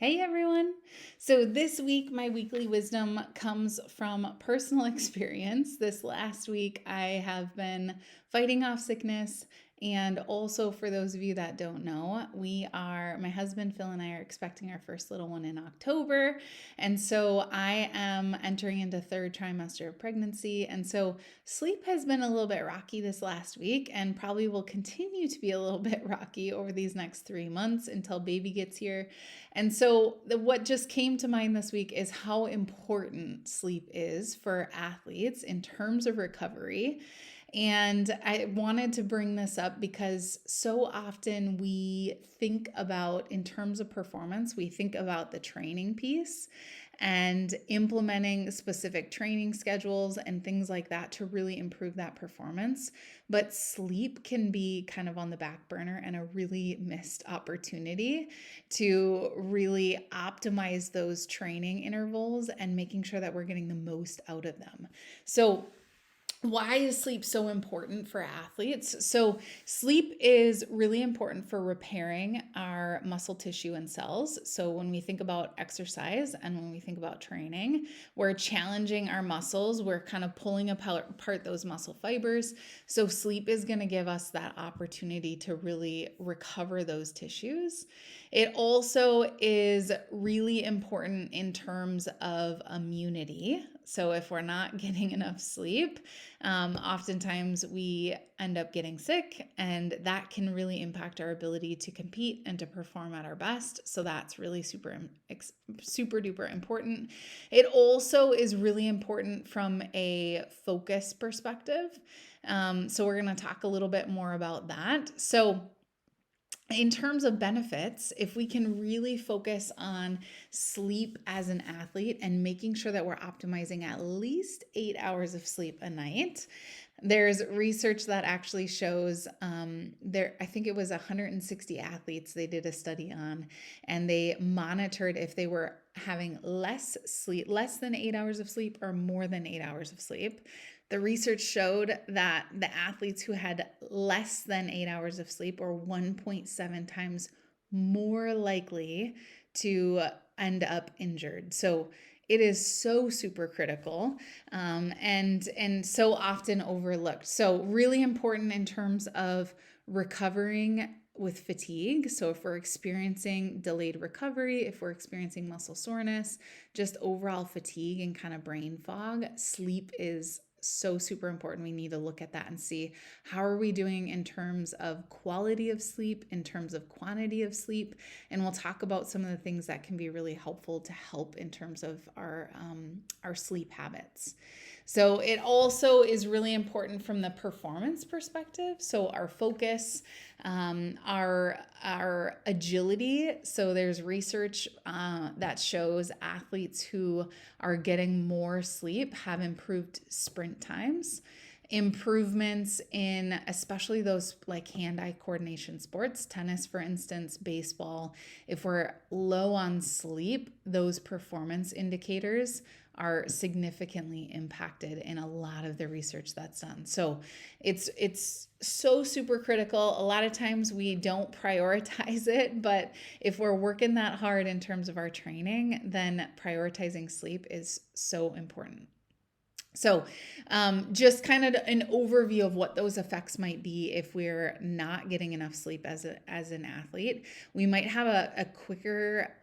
Hey everyone! So, this week, my weekly wisdom comes from personal experience. This last week, I have been fighting off sickness. And also, for those of you that don't know, my husband Phil and I are expecting our first little one in October. And so, I am entering into third trimester of pregnancy. And so, sleep has been a little bit rocky this last week and probably will continue to be a little bit rocky over these next 3 months until baby gets here. And so, what just came to mind this week is how important sleep is for athletes in terms of recovery. And I wanted to bring this up because so often we think about, in terms of performance, we think about the training piece and implementing specific training schedules and things like that to really improve that performance. But sleep can be kind of on the back burner and a really missed opportunity to really optimize those training intervals and making sure that we're getting the most out of them. So, why is sleep so important for athletes? So, sleep is really important for repairing our muscle tissue and cells. So, when we think about exercise and when we think about training, we're challenging our muscles, we're kind of pulling apart those muscle fibers. So, sleep is going to give us that opportunity to really recover those tissues. It also is really important in terms of immunity. So, if we're not getting enough sleep, oftentimes we end up getting sick, and that can really impact our ability to compete and to perform at our best. So that's really super duper important. It also is really important from a focus perspective. So we're going to talk a little bit more about that. So, in terms of benefits, if we can really focus on sleep as an athlete and making sure that we're optimizing at least 8 hours of sleep a night, there's research that actually shows I think it was 160 athletes they did a study on, and they monitored if they were having less sleep, less than 8 hours of sleep, or more than 8 hours of sleep. The research showed that the athletes who had less than 8 hours of sleep were 1.7 times more likely to end up injured. So it is so super critical, and so often overlooked. So really important in terms of recovering with fatigue. So if we're experiencing delayed recovery, if we're experiencing muscle soreness, just overall fatigue and kind of brain fog, sleep is so super important. We need to look at that and see how are we doing in terms of quality of sleep, in terms of quantity of sleep, and we'll talk about some of the things that can be really helpful to help in terms of our sleep habits. So it also is really important from the performance perspective. So our focus, our agility. So there's research that shows athletes who are getting more sleep have improved sprint times, improvements in especially those like hand-eye coordination sports, tennis, for instance, baseball. If we're low on sleep, those performance indicators are significantly impacted in a lot of the research that's done. So it's so super critical. A lot of times we don't prioritize it, but if we're working that hard in terms of our training, then prioritizing sleep is so important. So, just kind of an overview of what those effects might be if we're not getting enough sleep as an athlete. We might have a quicker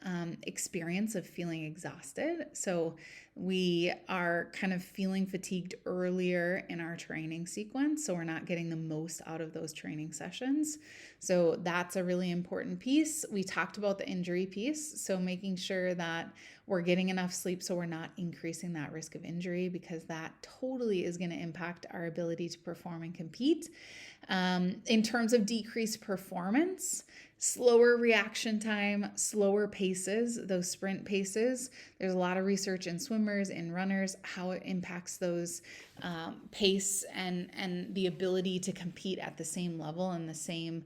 experience of feeling exhausted. So we are kind of feeling fatigued earlier in our training sequence. So we're not getting the most out of those training sessions. So that's a really important piece. We talked about the injury piece. So making sure that we're getting enough sleep so we're not increasing that risk of injury, because that totally is going to impact our ability to perform and compete. In terms of decreased performance, slower reaction time, slower paces, those sprint paces. There's a lot of research in swimmers, in runners, how it impacts those pace and the ability to compete at the same level and the same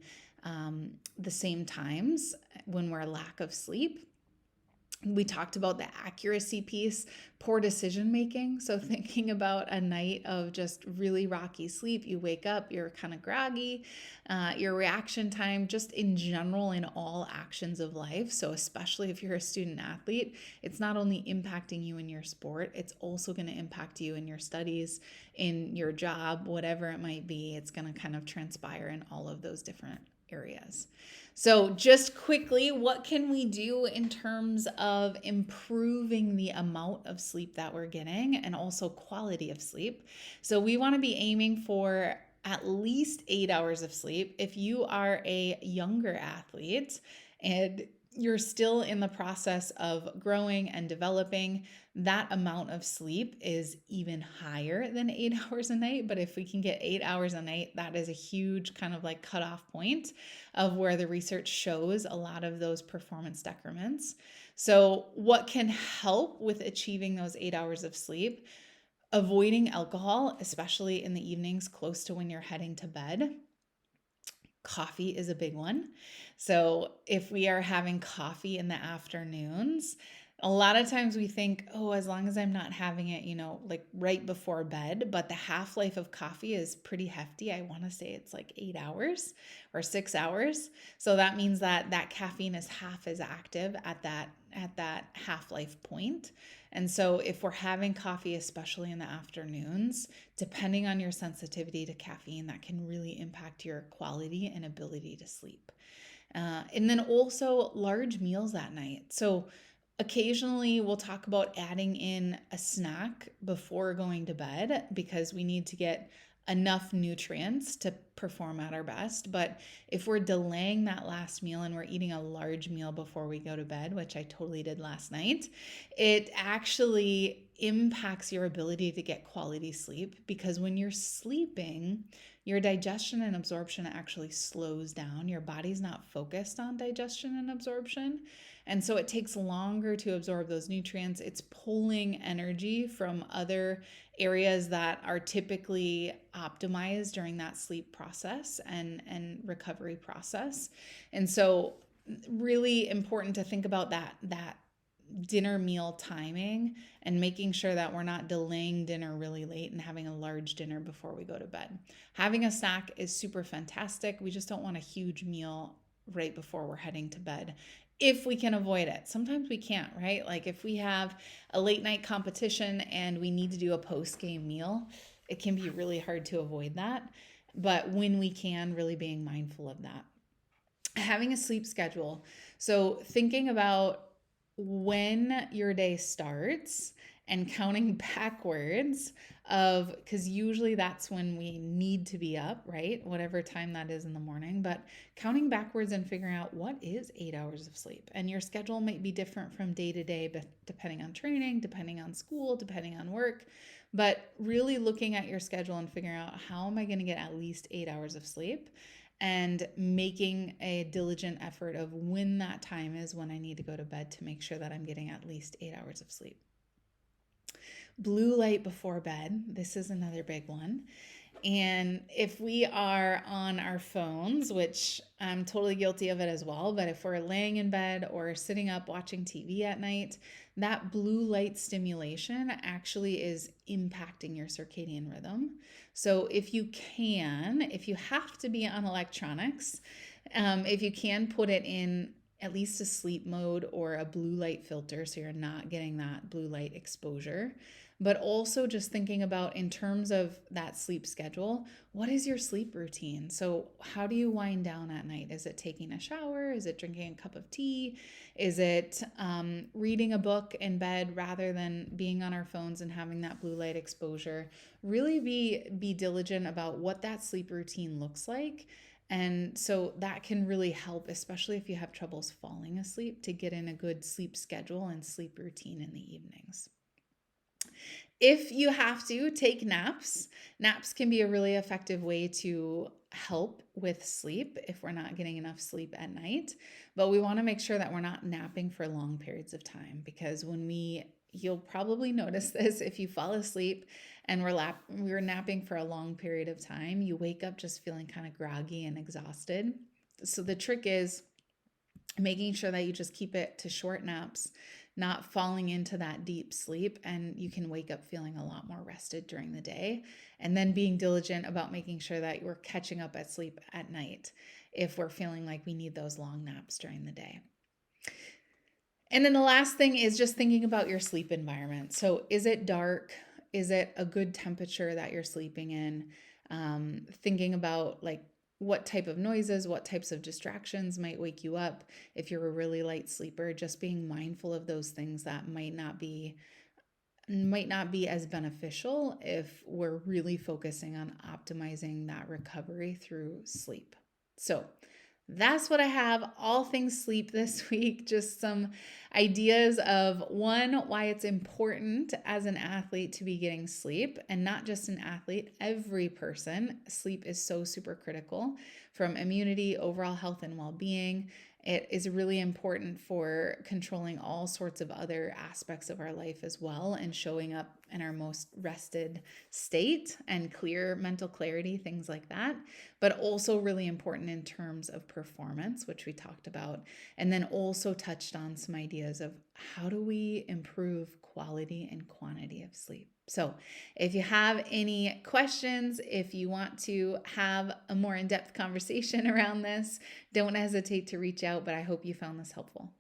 times when we're lack of sleep. We talked about the accuracy piece, poor decision making. So, thinking about a night of just really rocky sleep, you wake up, you're kind of groggy, your reaction time, just in general, in all actions of life. So, especially if you're a student athlete, it's not only impacting you in your sport, it's also going to impact you in your studies, in your job, whatever it might be. It's going to kind of transpire in all of those different areas. So, just quickly, what can we do in terms of improving the amount of sleep that we're getting and also quality of sleep? So, we want to be aiming for at least 8 hours of sleep. If you are a younger athlete and you're still in the process of growing and developing, that amount of sleep is even higher than 8 hours a night. But if we can get 8 hours a night, that is a huge kind of like cutoff point of where the research shows a lot of those performance decrements. So, what can help with achieving those 8 hours of sleep? Avoiding alcohol, especially in the evenings close to when you're heading to bed. Coffee is a big one. So, if we are having coffee in the afternoons, a lot of times we think, oh, as long as I'm not having it, like right before bed, but the half life of coffee is pretty hefty. I want to say it's like 8 hours or 6 hours. So that means that that caffeine is half as active at that half life point. And so if we're having coffee, especially in the afternoons, depending on your sensitivity to caffeine, that can really impact your quality and ability to sleep. And then also large meals at night. So occasionally we'll talk about adding in a snack before going to bed because we need to get enough nutrients to perform at our best. But if we're delaying that last meal and we're eating a large meal before we go to bed, which I totally did last night, it actually impacts your ability to get quality sleep because when you're sleeping, your digestion and absorption actually slows down. Your body's not focused on digestion and absorption. And so it takes longer to absorb those nutrients. It's pulling energy from other areas that are typically optimized during that sleep process and recovery process. And so really important to think about that dinner meal timing and making sure that we're not delaying dinner really late and having a large dinner before we go to bed. Having a snack is super fantastic. We just don't want a huge meal right before we're heading to bed if we can avoid it. Sometimes we can't, right? Like if we have a late night competition and we need to do a post-game meal, it can be really hard to avoid that. But when we can, really being mindful of that. Having a sleep schedule. So thinking about when your day starts and counting backwards of because usually that's when we need to be up, right? Whatever time that is in the morning, but counting backwards and figuring out what is 8 hours of sleep. And your schedule might be different from day to day, but depending on training, depending on school, depending on work. But really looking at your schedule and figuring out how am I going to get at least 8 hours of sleep and making a diligent effort of when that time is when I need to go to bed to make sure that I'm getting at least 8 hours of sleep. Blue light before bed. This is another big one. And if we are on our phones, which I'm totally guilty of it as well, but if we're laying in bed or sitting up watching TV at night, that blue light stimulation actually is impacting your circadian rhythm. So if you have to be on electronics, if you can put it in at least a sleep mode or a blue light filter so you're not getting that blue light exposure. But also just thinking about in terms of that sleep schedule, what is your sleep routine? So how do you wind down at night? Is it taking a shower? Is it drinking a cup of tea? Is it reading a book in bed rather than being on our phones and having that blue light exposure? Really be diligent about what that sleep routine looks like. And so that can really help, especially if you have troubles falling asleep, to get in a good sleep schedule and sleep routine in the evenings. If you have to take naps, naps can be a really effective way to help with sleep if we're not getting enough sleep at night. But we want to make sure that we're not napping for long periods of time because you'll probably notice this if you fall asleep and we're napping for a long period of time, you wake up just feeling kind of groggy and exhausted. So the trick is making sure that you just keep it to short naps, not falling into that deep sleep, and you can wake up feeling a lot more rested during the day. And then being diligent about making sure that we're catching up at sleep at night if we're feeling like we need those long naps during the day. And then the last thing is just thinking about your sleep environment. So, is it dark? Is it a good temperature that you're sleeping in? Thinking about like what type of noises, what types of distractions might wake you up. If you're a really light sleeper, just being mindful of those things that might not be as beneficial if we're really focusing on optimizing that recovery through sleep. So, that's what I have, all things sleep this week. Just some ideas of one, why it's important as an athlete to be getting sleep, and not just an athlete, every person. Sleep is so super critical from immunity, overall health, and well being. It is really important for controlling all sorts of other aspects of our life as well, and showing up in our most rested state and clear mental clarity, things like that. But also really important in terms of performance, which we talked about. And then also touched on some ideas of how do we improve quality and quantity of sleep. So, if you have any questions, if you want to have a more in depth conversation around this, don't hesitate to reach out. But I hope you found this helpful.